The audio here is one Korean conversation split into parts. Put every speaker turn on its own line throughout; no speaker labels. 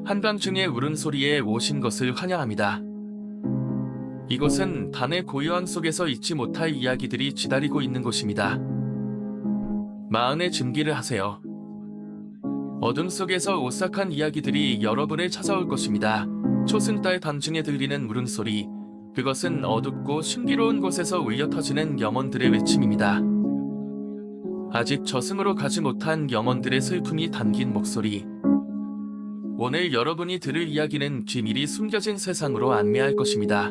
한밤중에 울음소리에 오신 것을 환영합니다. 이곳은 단의 고요함 속에서 잊지 못할 이야기들이 기다리고 있는 곳입니다. 마흔의 증기를 하세요. 어둠 속에서 오싹한 이야기들이 여러분을 찾아올 것입니다. 초승달 밤중에 들리는 울음소리, 그것은 어둡고 신비로운 곳에서 울려 터지는 영혼들의 외침입니다. 아직 저승으로 가지 못한 영혼들의 슬픔이 담긴 목소리. 오늘 여러분이 들을 이야기는 비밀이 숨겨진 세상으로 안내할 것입니다.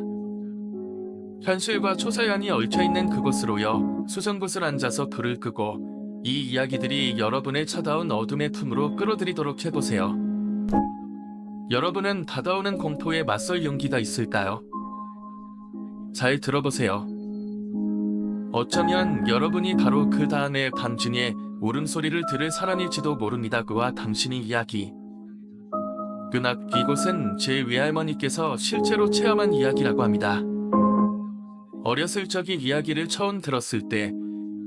현실과 초자연이 얽혀있는 그곳으로요. 수정곳을 앉아서 불을 끄고 이 이야기들이 여러분을 차가운 어둠의 품으로 끌어들이도록 해보세요. 여러분은 다가오는 공포에 맞설 용기가 있을까요? 잘 들어보세요. 어쩌면 여러분이 바로 그 다음에 밤중에 울음소리를 들을 사람일지도 모릅니다. 그와 당신의 이야기. 그날 이곳은 제 외할머니께서 실제로 체험한 이야기라고 합니다. 어렸을 적의 이야기를 처음 들었을 때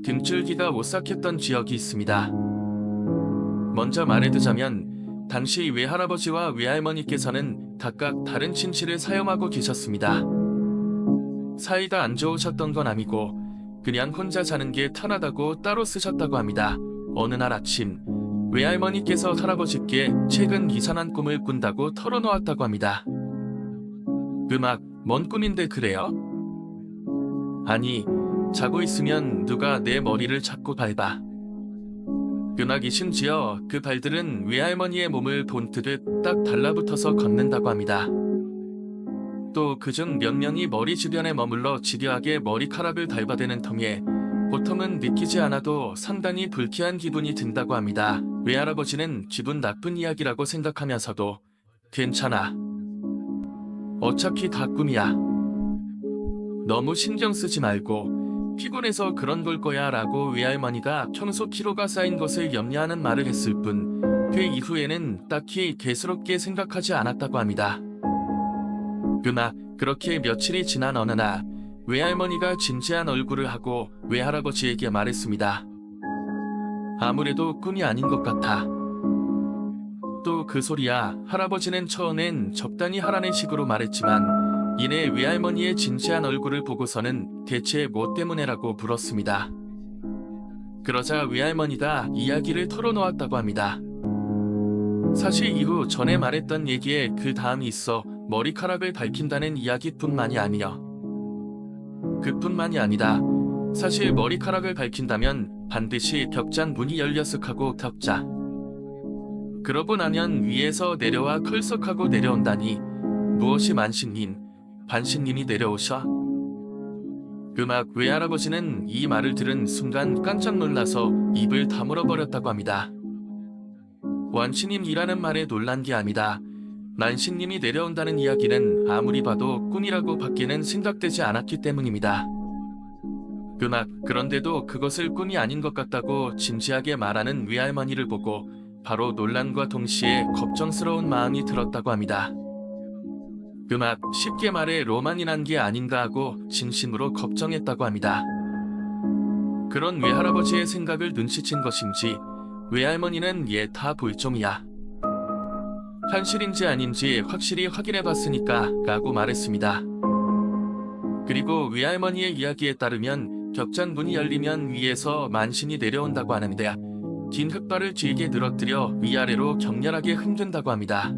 등줄기가 오싹했던 기억이 있습니다. 먼저 말해두자면 당시 외할아버지와 외할머니께서는 각각 다른 침실을 사용하고 계셨습니다. 사이가 안 좋으셨던 건 아니고 그냥 혼자 자는 게 편하다고 따로 쓰셨다고 합니다. 어느 날 아침 외할머니께서 할아버지께 최근 이상한 꿈을 꾼다고 털어놓았다고 합니다. 음악, 뭔 꿈인데 그래요? 아니, 자고 있으면 누가 내 머리를 자꾸 밟아. 음악이 심지어 그 발들은 외할머니의 몸을 본뜨듯 딱 달라붙어서 걷는다고 합니다. 또 그중 몇 명이 머리 주변에 머물러 집요하게 머리카락을 밟아대는 터에 보통은 느끼지 않아도 상당히 불쾌한 기분이 든다고 합니다. 외할아버지는 기분 나쁜 이야기라고 생각하면서도 괜찮아. 어차피 다 꿈이야. 너무 신경 쓰지 말고 피곤해서 그런 걸 거야 라고 외할머니가 평소 피로가 쌓인 것을 염려하는 말을 했을 뿐 그 이후에는 딱히 개스럽게 생각하지 않았다고 합니다. 그렇게 며칠이 지난 어느 날 외할머니가 진지한 얼굴을 하고 외할아버지에게 말했습니다. 아무래도 꿈이 아닌 것 같아. 또 그 소리야. 할아버지는 처음엔 적당히 하라는 식으로 말했지만 이내 외할머니의 진지한 얼굴을 보고서는 대체 뭐 때문에라고 물었습니다. 그러자 외할머니가 이야기를 털어놓았다고 합니다. 사실 이후 전에 말했던 얘기에 그 다음이 있어 머리카락을 밝힌다는 이야기뿐만이 아니요. 그뿐만이 아니다. 사실 머리카락을 밝힌다면 반드시 벽잔 문이 열렸을 하고 벽자. 그러고 나면 위에서 내려와 컬석하고 내려온다니 무엇이 만신님, 반신님이 내려오셔? 음악 외할아버지는 이 말을 들은 순간 깜짝 놀라서 입을 다물어버렸다고 합니다. 완신님이라는 말에 놀란 게 아니다. 만신님이 내려온다는 이야기는 아무리 봐도 꿈이라고 밖에는 생각되지 않았기 때문입니다. 그런데도 그것을 꿈이 아닌 것 같다고 진지하게 말하는 외할머니를 보고 바로 논란과 동시에 걱정스러운 마음이 들었다고 합니다. 쉽게 말해 로만이 난 게 아닌가 하고 진심으로 걱정했다고 합니다. 그런 외할아버지의 생각을 눈치챈 것인지 외할머니는 얘 다 볼좀이야. 현실인지 아닌지 확실히 확인해봤으니까 라고 말했습니다. 그리고 외할머니의 이야기에 따르면 벽잔 문이 열리면 위에서 만신이 내려온다고 하는데 긴 흙발을 길게 늘어뜨려 위아래로 격렬하게 흔든다고 합니다.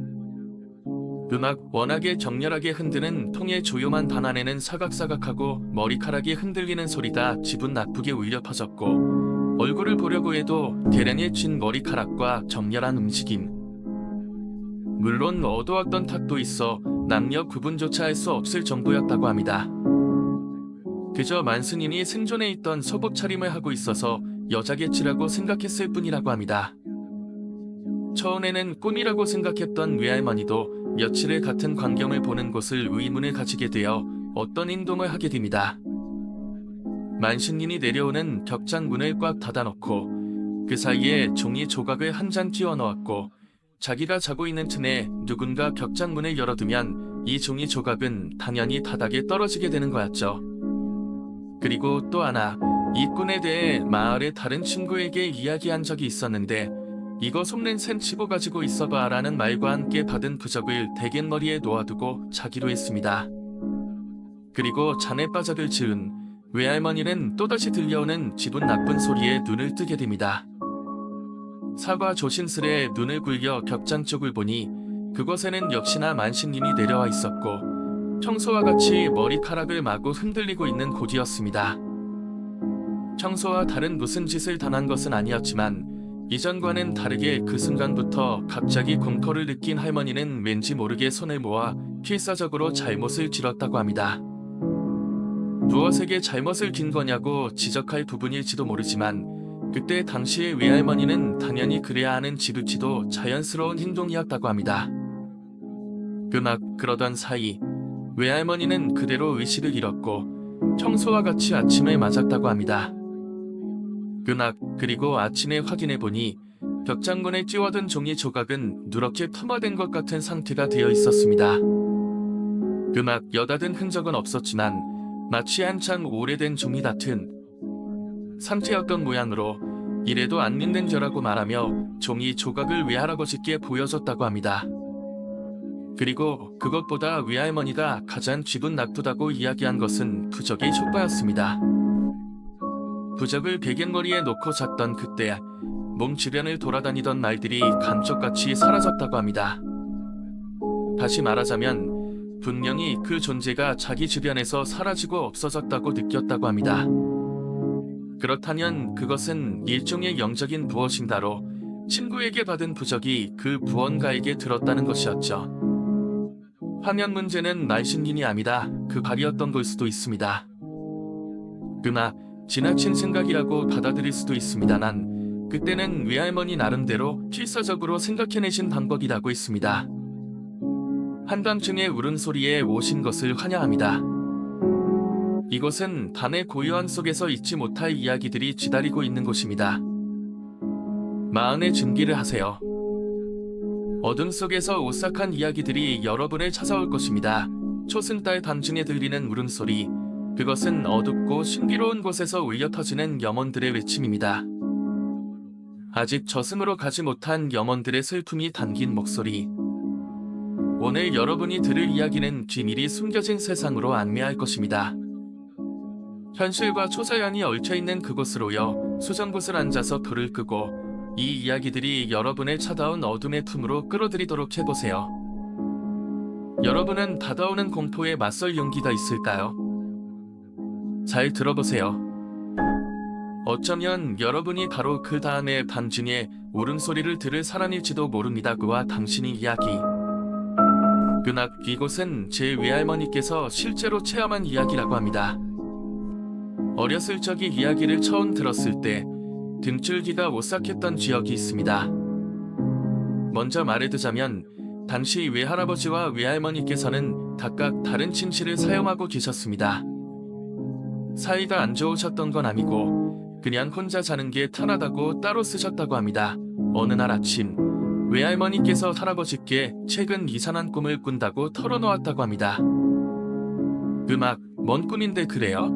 워낙에 격렬하게 흔드는 통의 조용한 단 안에는 사각사각하고 머리카락이 흔들리는 소리가 기분 나쁘게 울려 퍼졌고 얼굴을 보려고 해도 대량의 진 머리카락과 격렬한 움직임. 물론 어두웠던 탁도 있어 남녀 구분조차 할 수 없을 정도였다고 합니다. 그저 만스님이 생존에 있던 소복 차림을 하고 있어서 여자겠지라고 생각했을 뿐이라고 합니다. 처음에는 꿈이라고 생각했던 외할머니도 며칠을 같은 광경을 보는 곳을 의문을 가지게 되어 어떤 행동을 하게 됩니다. 만신님이 내려오는 벽장 문을 꽉 닫아놓고 그 사이에 종이 조각을 한 장 끼워 넣었고 자기가 자고 있는 틈에 누군가 벽장 문을 열어두면 이 종이 조각은 당연히 바닥에 떨어지게 되는 거였죠. 그리고 또 하나, 이 꿈에 대해 마을의 다른 친구에게 이야기한 적이 있었는데 이거 속는 샌 치고 가지고 있어봐 라는 말과 함께 받은 부적을 대갯머리에 놓아두고 자기로 했습니다. 그리고 잔에 빠져들 즈은 외할머니는 또다시 들려오는 기분 나쁜 소리에 눈을 뜨게 됩니다. 사과 조심스레 눈을 굴려 벽장 쪽을 보니 그곳에는 역시나 만신님이 내려와 있었고 평소와 같이 머리카락을 마구 흔들리고 있는 곳이었습니다. 평소와 다른 무슨 짓을 당한 것은 아니었지만 이전과는 다르게 그 순간부터 갑자기 공포를 느낀 할머니는 왠지 모르게 손을 모아 필사적으로 잘못을 지렀다고 합니다. 무엇에게 잘못을 긴 거냐고 지적할 부분일지도 모르지만 그때 당시의 외할머니는 당연히 그래야 하는 지극히도 자연스러운 행동이었다고 합니다. 그러던 사이 외할머니는 그대로 의식을 잃었고 평소와 같이 아침을 맞았다고 합니다. 그리고 아침에 확인해보니 벽장문에 찌워둔 종이 조각은 누렇게 터마된 것 같은 상태가 되어 있었습니다. 여닫은 흔적은 없었지만 마치 한창 오래된 종이 같은 상태였던 모양으로 이래도 안 믿는 저라고 말하며 종이 조각을 외할아버지께 보여줬다고 합니다. 그리고 그것보다 외할머니가 가장 기분 나쁘다고 이야기한 것은 부적의 효과였습니다. 부적을 베갯머리에 놓고 잤던 그때 몸 주변을 돌아다니던 말들이 감쪽같이 사라졌다고 합니다. 다시 말하자면 분명히 그 존재가 자기 주변에서 사라지고 없어졌다고 느꼈다고 합니다. 그렇다면 그것은 일종의 영적인 무엇인가로 친구에게 받은 부적이 그 무언가에게 들었다는 것이었죠. 화면 문제는 날신님이 아니다 그 발이었던 걸 수도 있습니다. 지나친 생각이라고 받아들일 수도 있습니다만 그때는 외할머니 나름대로 필사적으로 생각해내신 방법이라고 했습니다. 한밤중에 울음소리에 오신 것을 환영합니다. 이곳은 밤의 고요함 속에서 잊지 못할 이야기들이 기다리고 있는 곳입니다. 마음의 준비를 하세요. 어둠 속에서 오싹한 이야기들이 여러분을 찾아올 것입니다. 초승달 밤중에 들리는 울음소리, 그것은 어둡고 신비로운 곳에서 울려 터지는 영혼들의 외침입니다. 아직 저승으로 가지 못한 영혼들의 슬픔이 담긴 목소리. 오늘 여러분이 들을 이야기는 비밀이 숨겨진 세상으로 안내할 것입니다. 현실과 초자연이 얽혀있는 그곳으로요. 수정곳을 앉아서 불을 끄고 이 이야기들이 여러분을 찾아온 어둠의 품으로 끌어들이도록 해보세요. 여러분은 다가오는 공포에 맞설 용기가 있을까요? 잘 들어보세요. 어쩌면 여러분이 바로 그 다음의 밤중에 울음소리를 들을 사람일지도 모릅니다. 그와 당신의 이야기. 이곳은 제 외할머니께서 실제로 체험한 이야기라고 합니다. 어렸을 적의 이야기를 처음 들었을 때 등줄기가 오싹했던 기억이 있습니다. 먼저 말해두자면 당시 외할아버지와 외할머니께서는 각각 다른 침실을 사용하고 계셨습니다. 사이가 안 좋으셨던 건 아니고 그냥 혼자 자는 게 편하다고 따로 쓰셨다고 합니다. 어느 날 아침 외할머니께서 할아버지께 최근 이상한 꿈을 꾼다고 털어놓았다고 합니다. 뭔 꿈인데 그래요?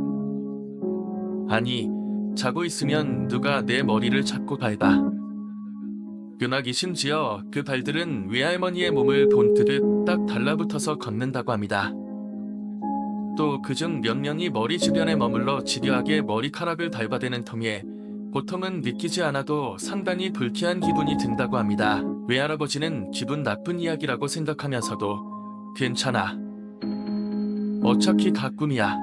아니, 자고 있으면 누가 내 머리를 잡고 밟아. 심지어 그 발들은 외할머니의 몸을 본뜨듯 딱 달라붙어서 걷는다고 합니다. 또 그중 몇 명이 머리 주변에 머물러 집요하게 머리카락을 밟아대는 터에 보통은 느끼지 않아도 상당히 불쾌한 기분이 든다고 합니다. 외할아버지는 기분 나쁜 이야기라고 생각하면서도 괜찮아. 어차피 가꿈이야.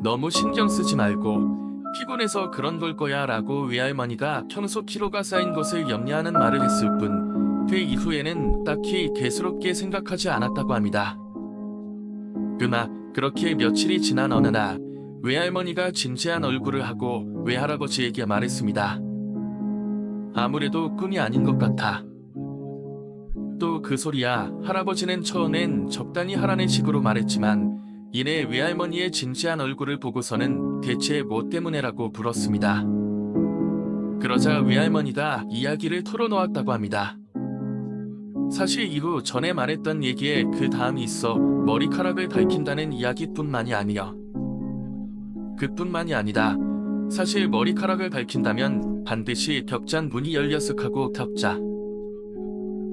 너무 신경 쓰지 말고 피곤해서 그런 걸 거야 라고 외할머니가 평소 피로가 쌓인 것을 염려하는 말을 했을 뿐 그 이후에는 딱히 개스럽게 생각하지 않았다고 합니다. 그렇게 며칠이 지난 어느 날 외할머니가 진지한 얼굴을 하고 외할아버지에게 말했습니다. 아무래도 꿈이 아닌 것 같아. 또 그 소리야. 할아버지는 처음엔 적당히 하라는 식으로 말했지만 이내 외할머니의 진지한 얼굴을 보고서는 대체 뭐 때문에라고 물었습니다. 그러자 외할머니가 이야기를 털어놓았다고 합니다. 사실 이후 전에 말했던 얘기에 그 다음이 있어 머리카락을 밝힌다는 이야기뿐만이 아니여. 그뿐만이 아니다. 사실 머리카락을 밝힌다면 반드시 격잔 문이 열렸을 하고 격자.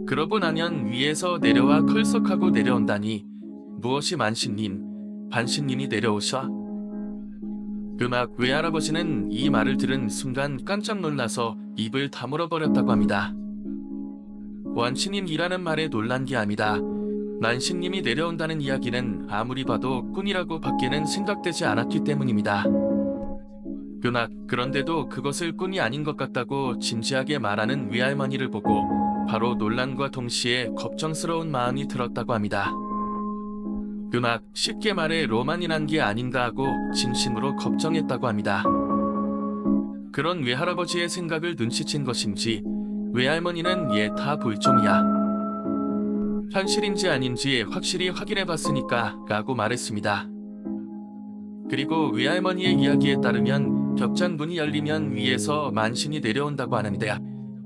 그러고 나면 위에서 내려와 컬석하고 내려온다니 무엇이 만신님, 반신님이 내려오셔? 그막 외할아버지는 이 말을 들은 순간 깜짝 놀라서 입을 다물어 버렸다고 합니다. 완신님이라는 말에 놀란 게 아니다. 만신님이 내려온다는 이야기는 아무리 봐도 꿈이라고 밖에는 생각되지 않았기 때문입니다. 그런데도 그것을 꿈이 아닌 것 같다고 진지하게 말하는 외할머니를 보고 바로 논란과 동시에 걱정스러운 마음이 들었다고 합니다. 쉽게 말해 로만이 난 게 아닌가 하고 진심으로 걱정했다고 합니다. 그런 외할아버지의 생각을 눈치챈 것인지 외할머니는 얘 다 볼좀이야. 현실인지 아닌지 확실히 확인해봤으니까 라고 말했습니다. 그리고 외할머니의 이야기에 따르면 격잔 문이 열리면 위에서 만신이 내려온다고 하는데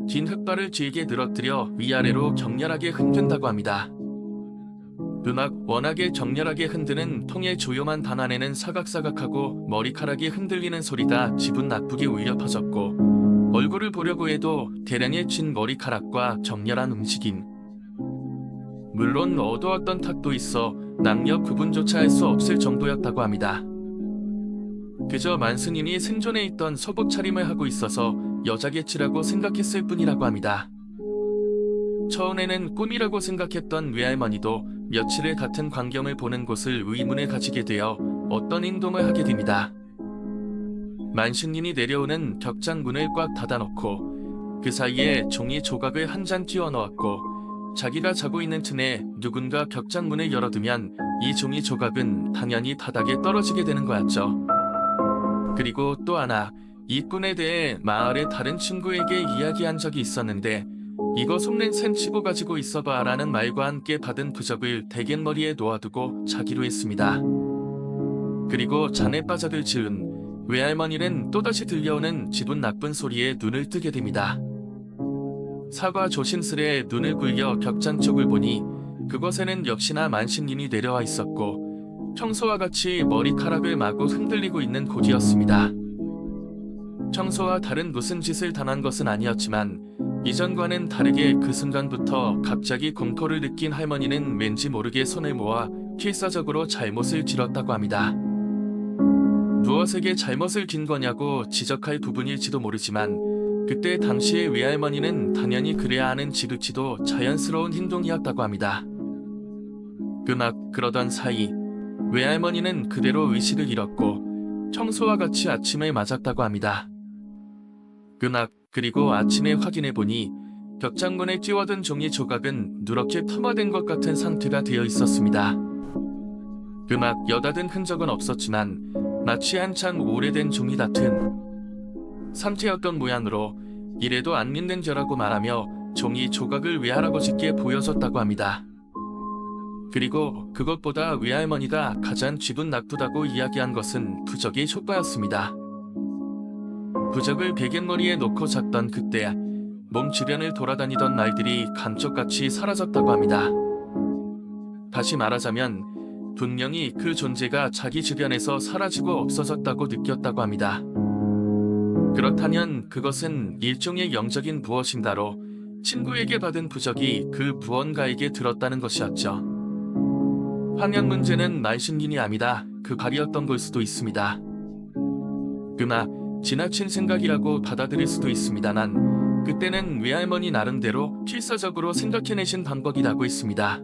긴 흙발을 길게 늘어뜨려 위아래로 격렬하게 흔든다고 합니다. 워낙에 격렬하게 흔드는 통의 조요만 단안에는 사각사각하고 머리카락이 흔들리는 소리가 기분 나쁘게 울려 퍼졌고 얼굴을 보려고 해도 대량의 친 머리카락과 격렬한 움직임. 물론 어두웠던 탓도 있어 남녀 구분조차 할 수 없을 정도였다고 합니다. 그저 만스님이 생존에 있던 서복 차림을 하고 있어서 여자겠지라고 생각했을 뿐이라고 합니다. 처음에는 꿈이라고 생각했던 외할머니도 며칠을 같은 광경을 보는 곳을 의문을 가지게 되어 어떤 행동을 하게 됩니다. 만신님이 내려오는 격잔 문을 꽉 닫아놓고 그 사이에 종이 조각을 한 장 띄워 넣었고 자기가 자고 있는 틈에 누군가 격잔 문을 열어두면 이 종이 조각은 당연히 바닥에 떨어지게 되는 거였죠. 그리고 또 하나, 이 꿈에 대해 마을의 다른 친구에게 이야기한 적이 있었는데 이거 속는 셈 치고 가지고 있어봐 라는 말과 함께 받은 부적을 대갯머리에 놓아두고 자기로 했습니다. 그리고 잔에 빠져들 즈음 외할머니는 또다시 들려오는 기분 나쁜 소리에 눈을 뜨게 됩니다. 사과 조심스레 눈을 굴려 격잔 쪽을 보니 그곳에는 역시나 만신님이 내려와 있었고 평소와 같이 머리카락을 마구 흔들리고 있는 곳이었습니다. 평소와 다른 무슨 짓을 당한 것은 아니었지만 이전과는 다르게 그 순간부터 갑자기 공포를 느낀 할머니는 왠지 모르게 손을 모아 필사적으로 잘못을 지렀다고 합니다. 무엇에게 잘못을 긴 거냐고 지적할 부분일지도 모르지만 그때 당시의 외할머니는 당연히 그래야 하는 지극히도 자연스러운 행동이었다고 합니다. 그러던 사이 외할머니는 그대로 의식을 잃었고 평소와 같이 아침을 맞았다고 합니다. 그리고 아침에 확인해보니 격장문에 띄워둔 종이 조각은 누렇게 폄하된 것 같은 상태가 되어 있었습니다. 여닫은 흔적은 없었지만 마치 한참 오래된 종이 같은 상태였던 모양으로 이래도 안 믿는 저라고 말하며 종이 조각을 외할아버지께 보여줬다고 합니다. 그리고 그것보다 외할머니가 가장 기분 나쁘다고 이야기한 것은 부적의 효과였습니다. 부적을 베갯머리에 놓고 잤던 그때 몸 주변을 돌아다니던 말들이 감쪽같이 사라졌다고 합니다. 다시 말하자면 분명히 그 존재가 자기 주변에서 사라지고 없어졌다고 느꼈다고 합니다. 그렇다면 그것은 일종의 영적인 부어신다로 친구에게 받은 부적이 그 부원가에게 들었다는 것이었죠. 황양 문제는 말신님이 아니다 그 발이었던 걸 수도 있습니다. 지나친 생각이라고 받아들일 수도 있습니다만 그때는 외할머니 나름대로 필사적으로 생각해내신 방법이라고 했습니다.